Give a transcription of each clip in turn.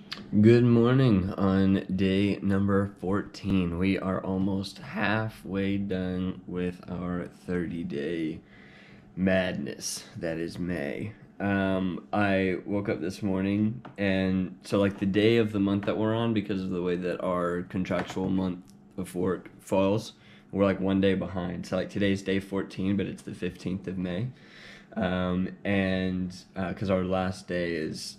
Good morning on day number 14. We are almost halfway done with our 30-day madness that is May. I woke up this morning, and so like the day of the month that we're on, because of the way that our contractual month of work falls, we're like one day behind. So like today's day 14, but it's the 15th of May. And because our last day is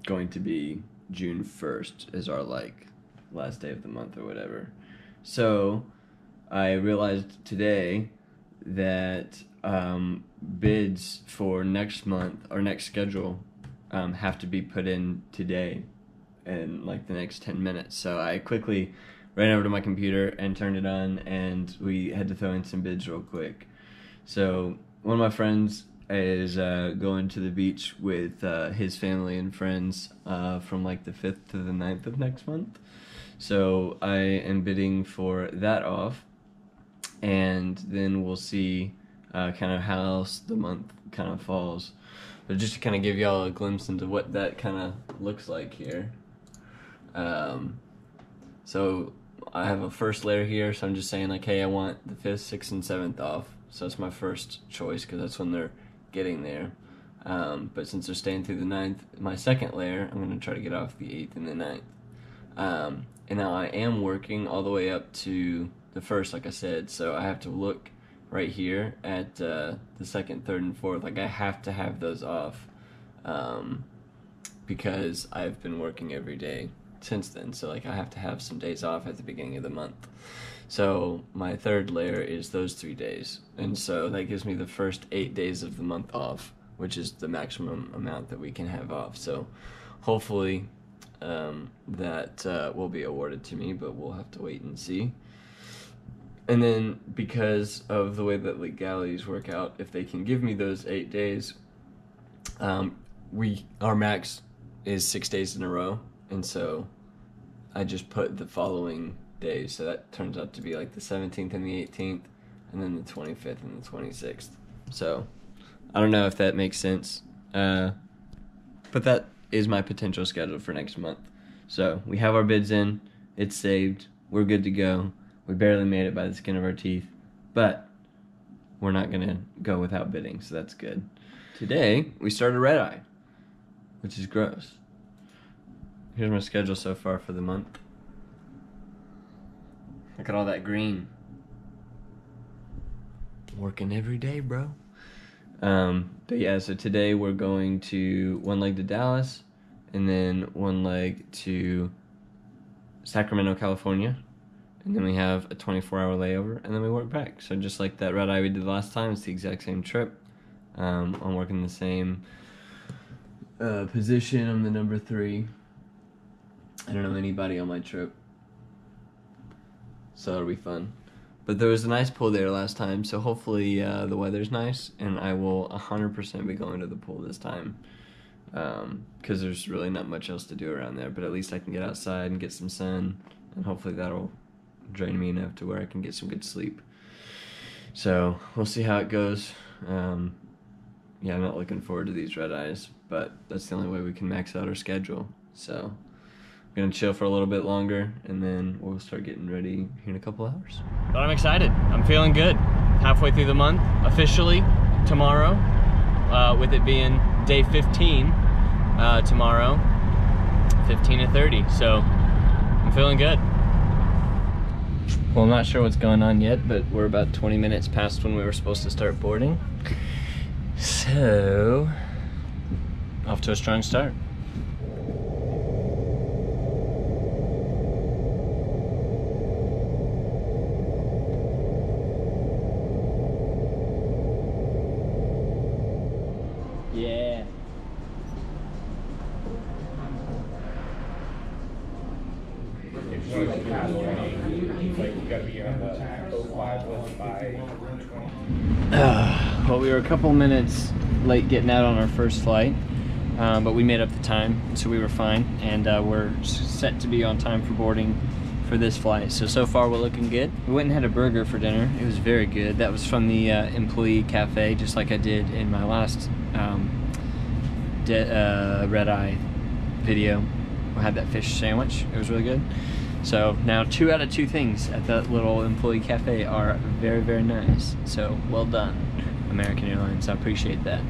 going to be June 1st is our like last day of the month or whatever. So I realized today that bids for next month or next schedule have to be put in today in like the next 10 minutes. So I quickly ran over to my computer and turned it on, and we had to throw in some bids real quick. So one of my friends is going to the beach with his family and friends from like the 5th to the 9th of next month. So I am bidding for that off, and then we'll see kind of how else the month kind of falls. But just to kind of give y'all a glimpse into what that kind of looks like here. So I have a first layer here, so I'm just saying like, hey, I want the 5th, 6th, and 7th off. So that's my first choice because that's when they're getting there. But since they're staying through the 9th, my second layer, I'm going to try to get off the 8th and the 9th. And now I am working all the way up to the 1st, like I said, so I have to look right here at the 2nd, 3rd, and 4th. Like I have to have those off because I've been working every day since then, so like I have to have some days off at the beginning of the month. So my third layer is those 3 days, and so that gives me the first 8 days of the month off, which is the maximum amount that we can have off. So hopefully that will be awarded to me, but we'll have to wait and see. And then because of the way that legalities work out, if they can give me those 8 days, our max is 6 days in a row, and so I just put the following days, so that turns out to be like the 17th and the 18th, and then the 25th and the 26th. So I don't know if that makes sense, but that is my potential schedule for next month. So we have our bids in, it's saved, we're good to go. We barely made it by the skin of our teeth, but we're not gonna go without bidding, so that's good. Today we started red eye, which is gross. Here's my schedule so far for the month. Look at all that green. Working every day, bro. But yeah, so today we're going to one leg to Dallas, and then one leg to Sacramento, California, and then we have a 24-hour layover, and then we work back. So just like that red eye we did last time, it's the exact same trip. I'm working the same position. I'm the number 3. I don't know anybody on my trip, so it'll be fun. But there was a nice pool there last time, so hopefully the weather's nice, and I will 100% be going to the pool this time, because there's really not much else to do around there, but at least I can get outside and get some sun, and hopefully that'll drain me enough to where I can get some good sleep. So we'll see how it goes. Yeah, I'm not looking forward to these red eyes, but that's the only way we can max out our schedule. So I'm gonna chill for a little bit longer, and then we'll start getting ready here in a couple hours. But I'm excited. I'm feeling good. Halfway through the month, officially tomorrow, with it being day 15 tomorrow, 15 to 30. So I'm feeling good. Well, I'm not sure what's going on yet, but we're about 20 minutes past when we were supposed to start boarding. So, off to a strong start. Yeah. Well, we were a couple minutes late getting out on our first flight, but we made up the time, so we were fine, and we're set to be on time for boarding for this flight. So far we're looking good. We went and had a burger for dinner. It was very good. That was from the employee cafe, just like I did in my last red eye video We had that fish sandwich. It was really good. So now 2 out of 2 things at that little employee cafe are very, very nice. So well done, American Airlines. I appreciate that.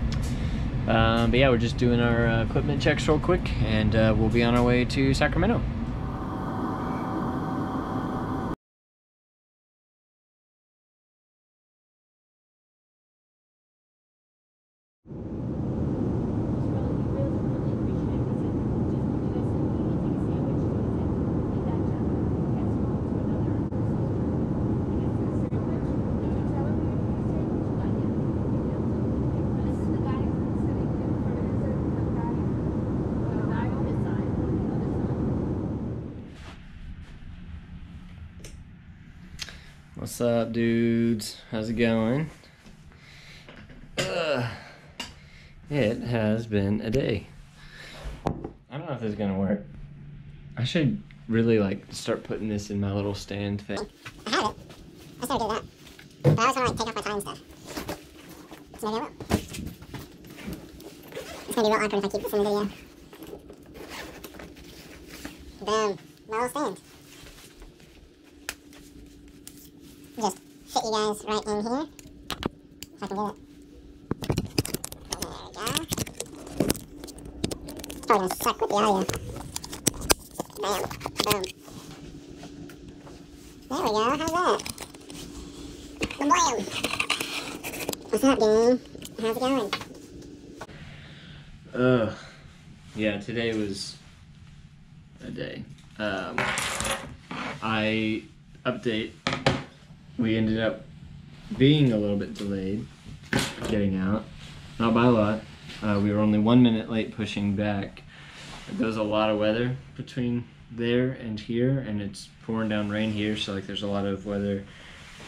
But yeah, we're just doing our equipment checks real quick, and we'll be on our way to Sacramento. What's up, dudes? How's it going? It has been a day. I don't know if this is gonna work. I should really like start putting this in my little stand thing. I have it. I just never do that. But I always want to like take off my tie and stuff. So maybe I will. It's gonna be real awkward if I keep this in the video. Boom. My little stand. Just fit you guys right in here. If I can get it. There we go. It's probably gonna suck with the audio. Bam. Boom. There we go. How's that? Blam. What's up, gang? How's it going? Yeah, today was a day. Update. We ended up being a little bit delayed getting out. Not by a lot. We were only 1 minute late pushing back. There was a lot of weather between there and here, and it's pouring down rain here, so like there's a lot of weather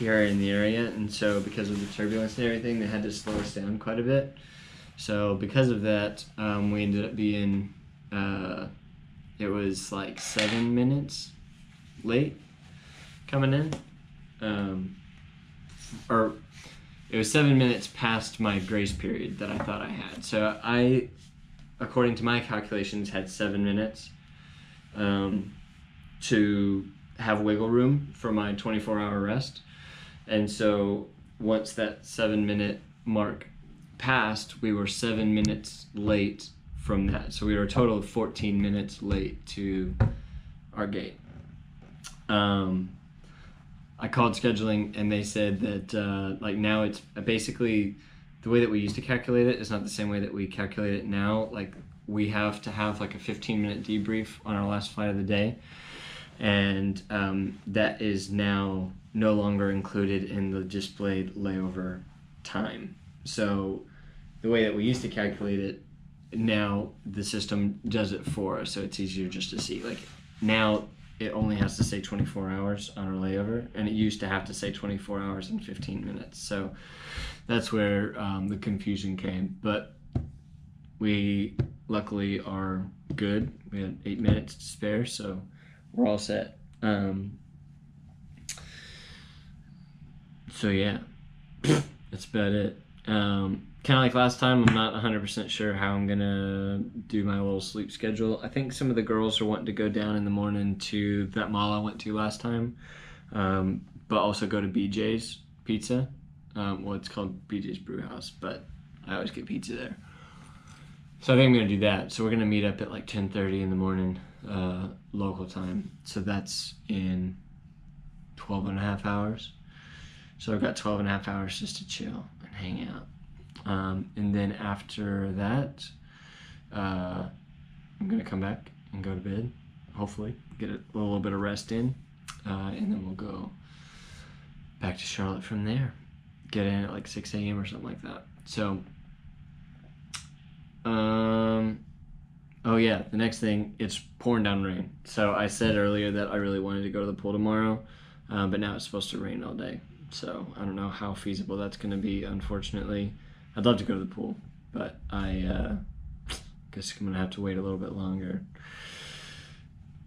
here in the area, and so because of the turbulence and everything, they had to slow us down quite a bit. So because of that, we ended up being, it was like 7 minutes late coming in. Or it was 7 minutes past my grace period that I thought I had. So I, according to my calculations, had 7 minutes to have wiggle room for my 24-hour rest. And so once that 7 minute mark passed, we were 7 minutes late from that. So we were a total of 14 minutes late to our gate. I called scheduling and they said that like now it's basically the way that we used to calculate it is not the same way that we calculate it now. Like we have to have like a 15-minute debrief on our last flight of the day, and that is now no longer included in the displayed layover time. So the way that we used to calculate it, now the system does it for us, so it's easier just to see. Like now it only has to say 24 hours on our layover, and it used to have to say 24 hours and 15 minutes. So that's where the confusion came. But we luckily are good. We had 8 minutes to spare, so we're all set. So yeah, that's about it. Kind of like last time, I'm not 100% sure how I'm gonna do my little sleep schedule. I think some of the girls are wanting to go down in the morning to that mall I went to last time, but also go to BJ's Pizza. Well, it's called BJ's Brew House, but I always get pizza there. So I think I'm gonna do that. So we're gonna meet up at like 10:30 in the morning, local time. So that's in 12 and a half hours. So I've got 12 and a half hours just to chill and hang out. And then after that, I'm gonna come back and go to bed, hopefully, get a little bit of rest in, and then we'll go back to Charlotte from there. Get in at like 6 a.m. or something like that. So, oh yeah, the next thing, it's pouring down rain. So I said earlier that I really wanted to go to the pool tomorrow, but now it's supposed to rain all day. So I don't know how feasible that's gonna be, unfortunately. I'd love to go to the pool, but I guess I'm gonna have to wait a little bit longer.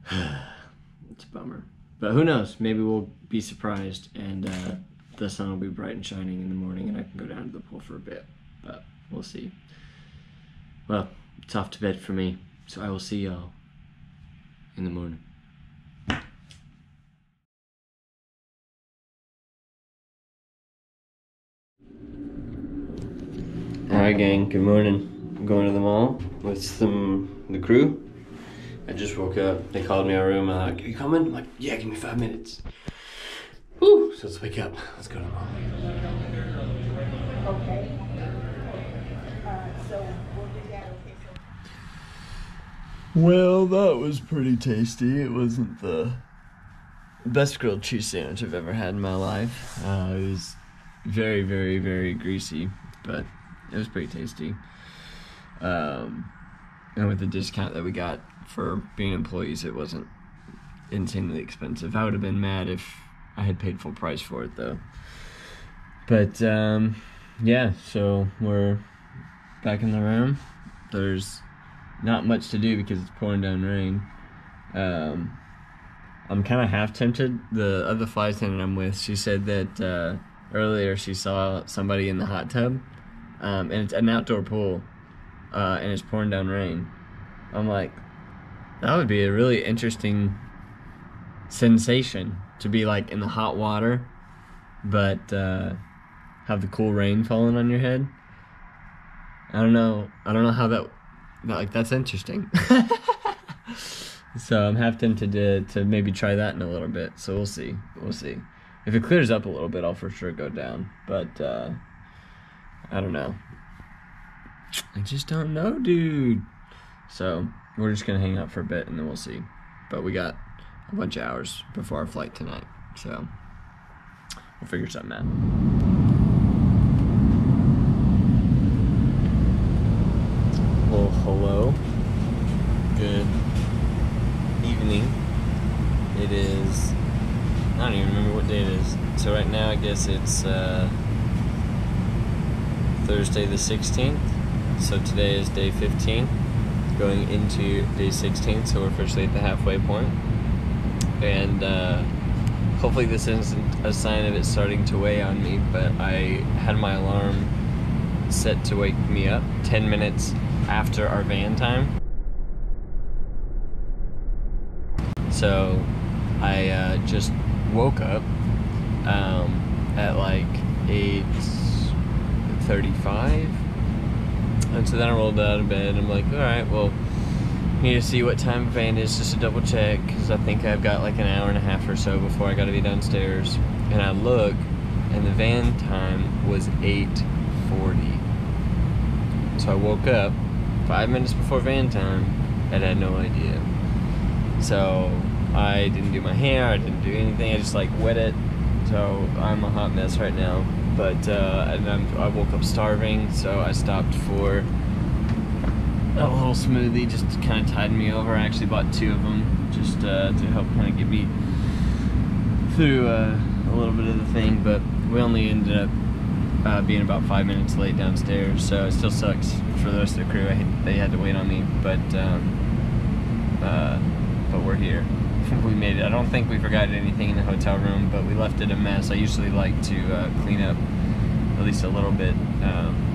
It's a bummer, but who knows? Maybe we'll be surprised and the sun will be bright and shining in the morning, and I can go down to the pool for a bit. But we'll see. Well, it's off to bed for me, so I will see y'all in the morning. Alright gang, good morning. I'm going to the mall with the crew. I just woke up, they called me in our room, and they're like, are you coming? I'm like, yeah, give me 5 minutes. Whew, so let's wake up, let's go to the mall. Okay. So we'll do that, okay, so. Well, that was pretty tasty. It wasn't the best grilled cheese sandwich I've ever had in my life. It was very, very, very greasy, but it was pretty tasty. And with the discount that we got for being employees, it wasn't insanely expensive. I would have been mad if I had paid full price for it, though. But, yeah, so we're back in the room. There's not much to do because it's pouring down rain. I'm kind of half tempted. The other flight attendant I'm with, she said that earlier she saw somebody in the hot tub, and it's an outdoor pool, and it's pouring down rain. I'm like, that would be a really interesting sensation to be like in the hot water, but have the cool rain falling on your head. I don't know how that's interesting. So I'm half tempted to maybe try that in a little bit. So we'll see. If it clears up a little bit, I'll for sure go down. But I don't know. I just don't know, dude. So we're just gonna hang out for a bit and then we'll see. But we got a bunch of hours before our flight tonight, so we'll figure something out. Well, hello. Good evening. It is, I don't even remember what day it is. So right now I guess it's Thursday the 16th. So today is day 15, going into day 16, so we're officially at the halfway point. And hopefully this isn't a sign of it starting to weigh on me, but I had my alarm set to wake me up 10 minutes after our van time. So I just woke up at like 8:35, and so then I rolled out of bed. I'm like, all right, well, need to see what time van is just to double check, because I think I've got like an hour and a half or so before I got to be downstairs. And I look, and the van time was 8:40. So I woke up 5 minutes before van time and had no idea. So I didn't do my hair, I didn't do anything, I just like wet it. So I'm a hot mess right now. But I woke up starving, so I stopped for a little smoothie just to kind of tide me over. I actually bought 2 of them just to help kind of get me through a little bit of the thing. But we only ended up being about 5 minutes late downstairs, so it still sucks for the rest of the crew. They had to wait on me, but we're here. We made it. I don't think we forgot anything in the hotel room, but we left it a mess. I usually like to clean up at least a little bit,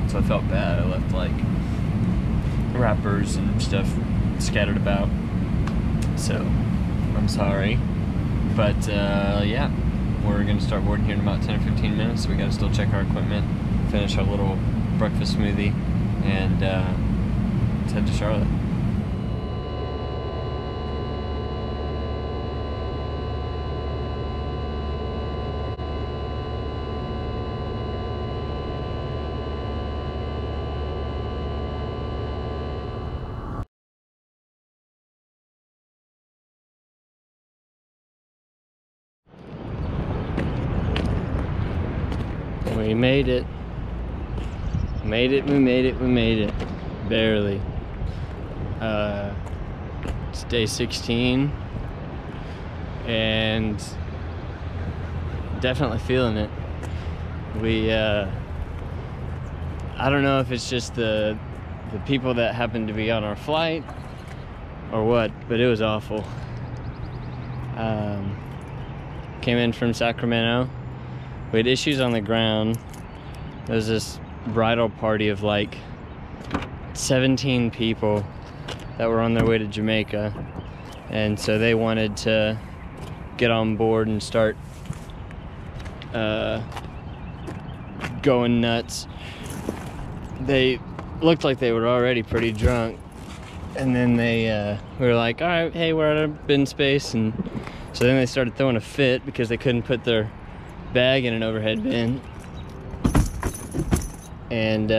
so I felt bad. I left like wrappers and stuff scattered about, so I'm sorry. But yeah, we're gonna start boarding here in about 10 or 15 minutes, so we gotta still check our equipment, finish our little breakfast smoothie, and let's head to Charlotte. We made it. We made it. Barely. It's day 16. And definitely feeling it. I don't know if it's just the people that happened to be on our flight or what, but it was awful. Came in from Sacramento. We had issues on the ground. There was this bridal party of like 17 people that were on their way to Jamaica, and so they wanted to get on board and start going nuts. They looked like they were already pretty drunk, and then they we were like, all right, hey, we're at a bin space, and so then they started throwing a fit because they couldn't put their bag in an overhead bin. And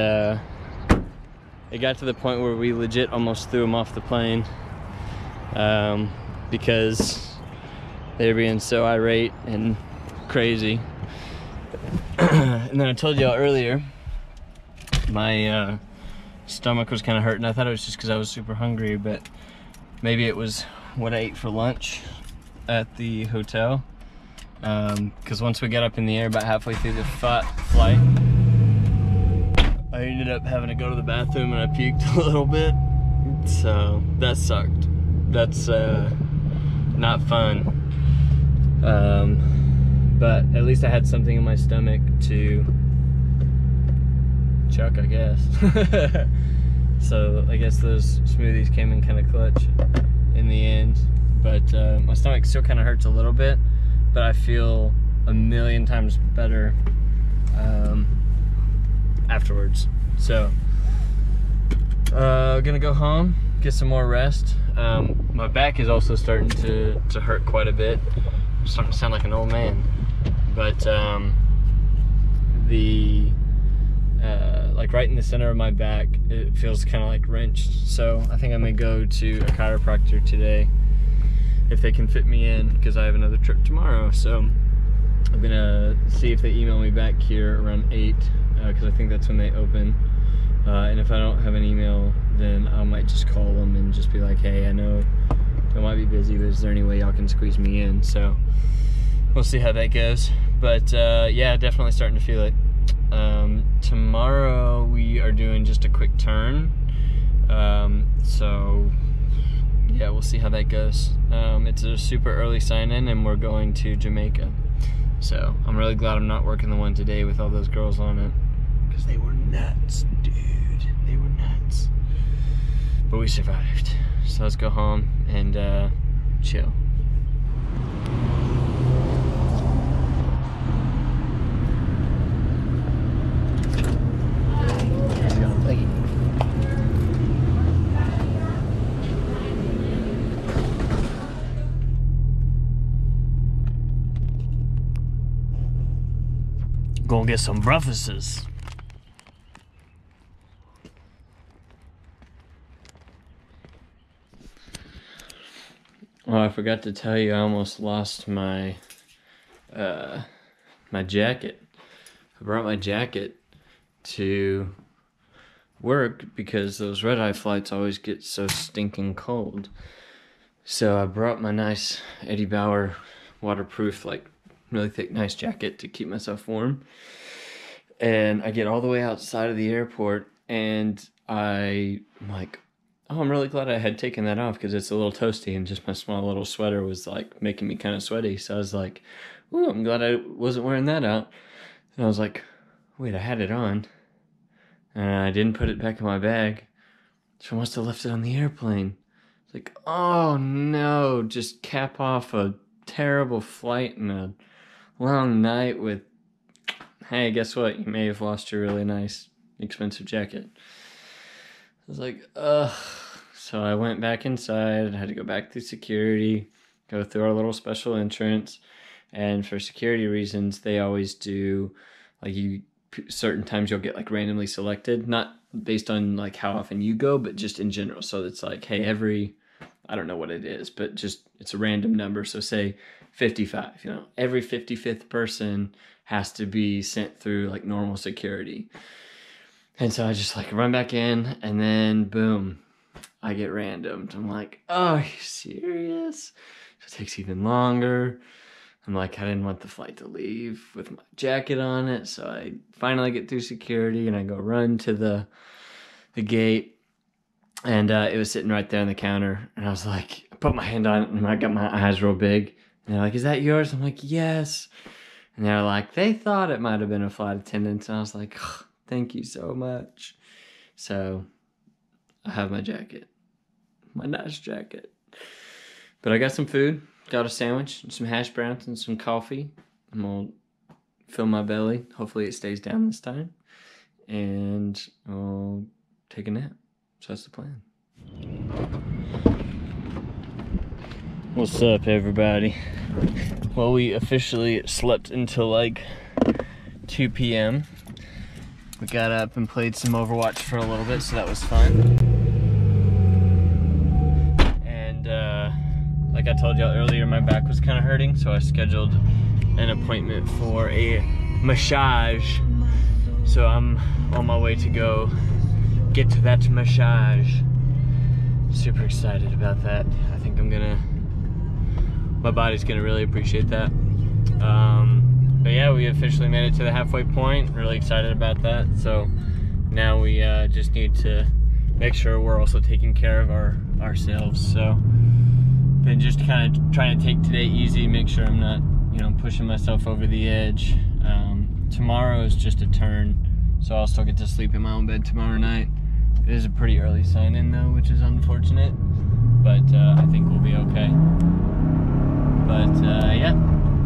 it got to the point where we legit almost threw them off the plane because they were being so irate and crazy. And then I told y'all earlier, my stomach was kind of hurting. I thought it was just because I was super hungry, but maybe it was what I ate for lunch at the hotel. Because once we got up in the air about halfway through the flight, I ended up having to go to the bathroom and I puked a little bit. So that sucked. That's not fun. But at least I had something in my stomach to chuck, I guess. So I guess those smoothies came in kind of clutch in the end. But my stomach still kind of hurts a little bit, but I feel a million times better afterwards. So gonna go home, get some more rest. My back is also starting to hurt quite a bit. I'm starting to sound like an old man. But like right in the center of my back, it feels kind of like wrenched. So I think I may go to a chiropractor today if they can fit me in, because I have another trip tomorrow. So I'm gonna see if they email me back here around 8, because I think that's when they open. And if I don't have an email, then I might just call them and just be like, hey, I know I might be busy, but is there any way y'all can squeeze me in? So we'll see how that goes. But yeah, definitely starting to feel it. Tomorrow we are doing just a quick turn. So yeah, we'll see how that goes. It's a super early sign-in and we're going to Jamaica. So I'm really glad I'm not working the one today with all those girls on it, because they were nuts, dude. They were nuts. But we survived. So let's go home and chill. Thank you. Gonna get some breakfasts. Oh, I forgot to tell you, I almost lost my my jacket. I brought my jacket to work because those red-eye flights always get so stinking cold. So I brought my nice Eddie Bauer waterproof, like really thick, nice jacket to keep myself warm. And I get all the way outside of the airport and I'm like, oh, I'm really glad I had taken that off because it's a little toasty and just my small little sweater was like making me kind of sweaty. So I was like, oh, I'm glad I wasn't wearing that out. And I was like, wait, I had it on and I didn't put it back in my bag. So I must have left it on the airplane. It's like, oh no, just cap off a terrible flight and a long night with, hey, guess what? You may have lost your really nice, expensive jacket. I was like, ugh. So I went back inside. I had to go back through security, go through our little special entrance. And for security reasons, they always do, like, certain times you'll get like randomly selected, not based on like how often you go, but just in general. So it's like, hey, I don't know what it is, but just it's a random number. So say 55, every 55th person has to be sent through like normal security. And so I just like run back in and then boom, I get randomed. I'm like, oh, are you serious? So it takes even longer. I'm like, I didn't want the flight to leave with my jacket on it. So I finally get through security and I go run to the gate. And it was sitting right there on the counter. And I was like, I put my hand on it and I got my eyes real big. And they're like, is that yours? I'm like, yes. And they're like, they thought it might have been a flight attendant. And I was like, oh, thank you so much. So I have my jacket, my nice jacket. But I got some food, got a sandwich, some hash browns, and some coffee. I'm gonna fill my belly. Hopefully it stays down this time. And I'll take a nap. So that's the plan. What's up, everybody? Well, we officially slept until like 2 p.m. We got up and played some Overwatch for a little bit, so that was fun. And like I told y'all earlier, my back was kind of hurting, so I scheduled an appointment for a massage. So I'm on my way to go get to that massage. Super excited about that. I think my body's gonna really appreciate that. But yeah, we officially made it to the halfway point. Really excited about that. So now we just need to make sure we're also taking care of ourselves. So been just kind of trying to take today easy, make sure I'm not, pushing myself over the edge. Tomorrow is just a turn, so I'll still get to sleep in my own bed tomorrow night. It is a pretty early sign-in though, which is unfortunate, but I think we'll be okay. But yeah,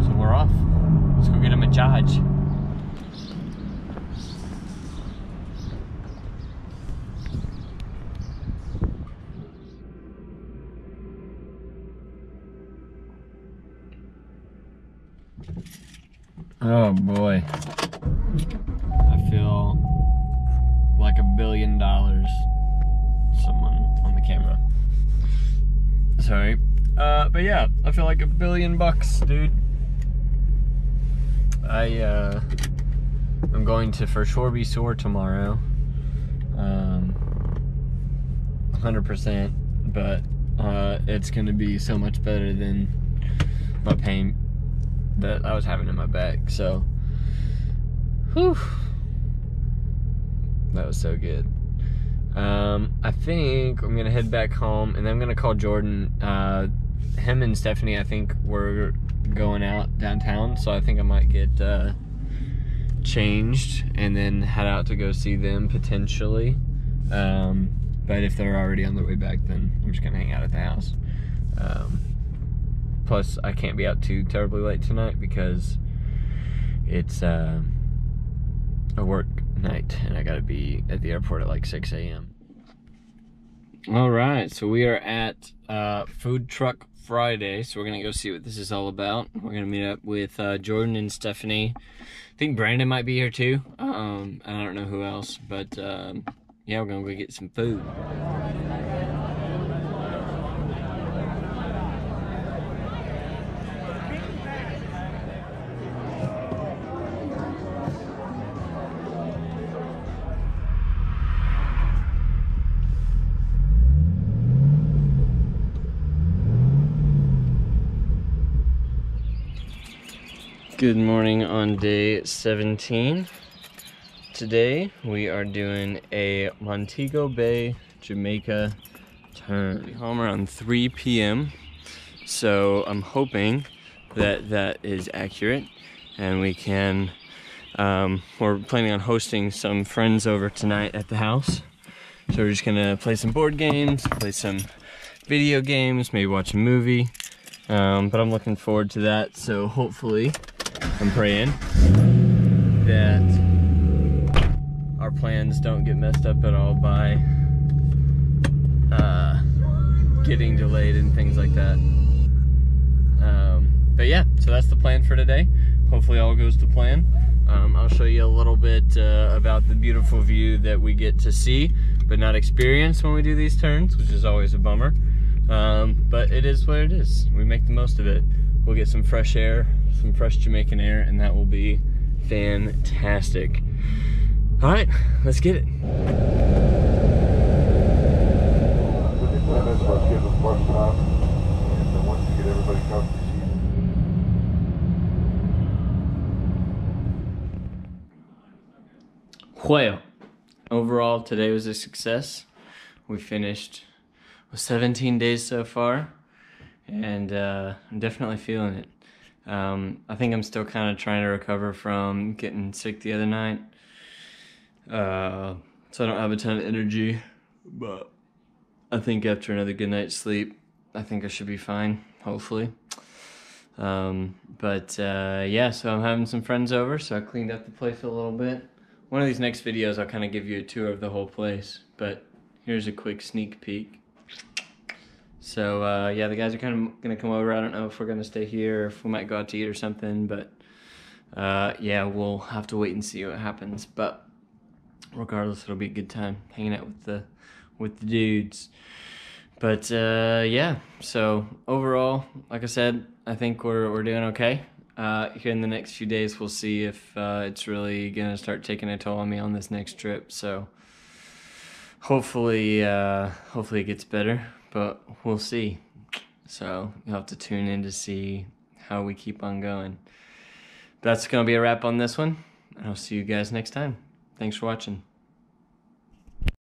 so we're off. Let's go get a massage. Oh boy. I feel like $1 billion. Someone on the camera. Sorry. But yeah, I feel like $1 billion, dude. I'm going to for sure be sore tomorrow. 100%, but it's gonna be so much better than my pain that I was having in my back. So, whew, that was so good. I think I'm gonna head back home and then I'm gonna call Jordan. Him and Stephanie, I think, were going out downtown, so I think I might get changed and then head out to go see them potentially. But if they're already on their way back, then I'm just gonna hang out at the house. Plus, I can't be out too terribly late tonight because it's a work night and I gotta be at the airport at like 6 a.m. All right, so we are at Food Truck Friday, so we're gonna go see what this is all about. We're gonna meet up with Jordan and Stephanie. I think Brandon might be here too. I don't know who else, but yeah, we're gonna go get some food. Good morning on day 17. Today we are doing a Montego Bay, Jamaica turn. We'll be home around 3 p.m. So I'm hoping that that is accurate and we can, we're planning on hosting some friends over tonight at the house. So we're just gonna play some board games, play some video games, maybe watch a movie. But I'm looking forward to that, so hopefully I'm praying that our plans don't get messed up at all by getting delayed and things like that. But yeah, so that's the plan for today. Hopefully all goes to plan. I'll show you a little bit about the beautiful view that we get to see but not experience when we do these turns, which is always a bummer. But it is what it is. We make the most of it. We'll get some fresh air, some fresh Jamaican air, and that will be fantastic. All right, let's get it. Well, overall, today was a success. We finished with 17 days so far, and I'm definitely feeling it. I think I'm still kind of trying to recover from getting sick the other night, so I don't have a ton of energy, but I think after another good night's sleep, I think I should be fine, hopefully. Yeah, so I'm having some friends over, so I cleaned up the place a little bit. One of these next videos, I'll kind of give you a tour of the whole place, but here's a quick sneak peek. So, yeah, the guys are kind of going to come over. I don't know if we're going to stay here or if we might go out to eat or something, but yeah, we'll have to wait and see what happens. But regardless, it'll be a good time hanging out with the dudes. But yeah, so overall, like I said, I think we're doing okay. Here in the next few days, we'll see if it's really gonna start taking a toll on me on this next trip. So hopefully it gets better, but we'll see. So you'll have to tune in to see how we keep on going. That's gonna be a wrap on this one, and I'll see you guys next time. Thanks for watching.